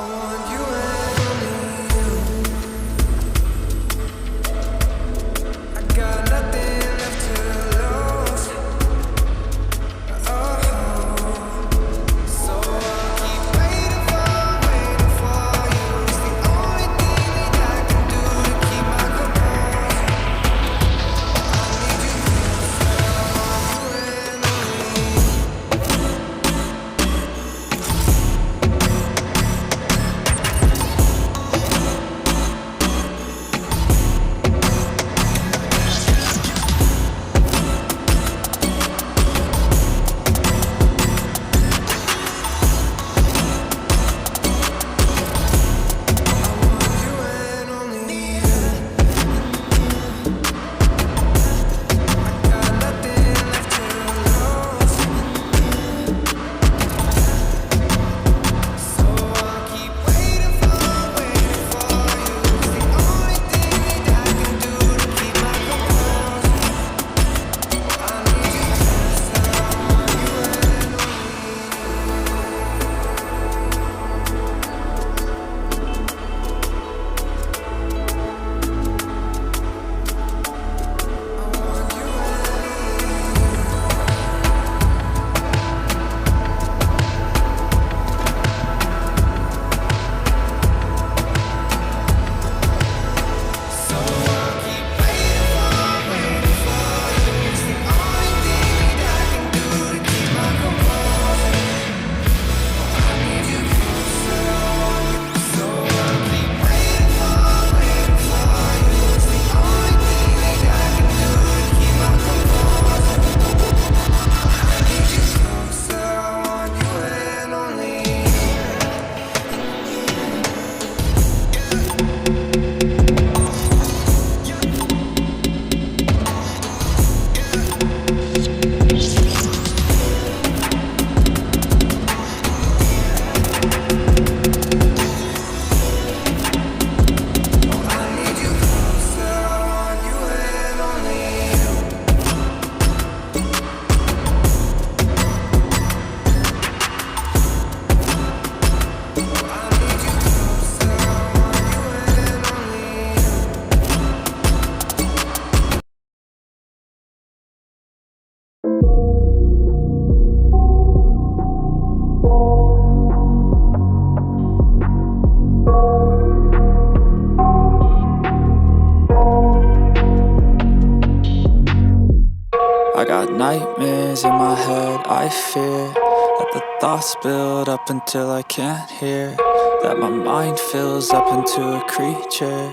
want you and only you. I got nothing left to lose. Oh, so I'll keep waiting for you. It's the only thing that I can do to keep my composure. I need you closer. I want you and only you. I got nightmares in my head, I fear that the thoughts build up until I can't hear, that my mind fills up into a creature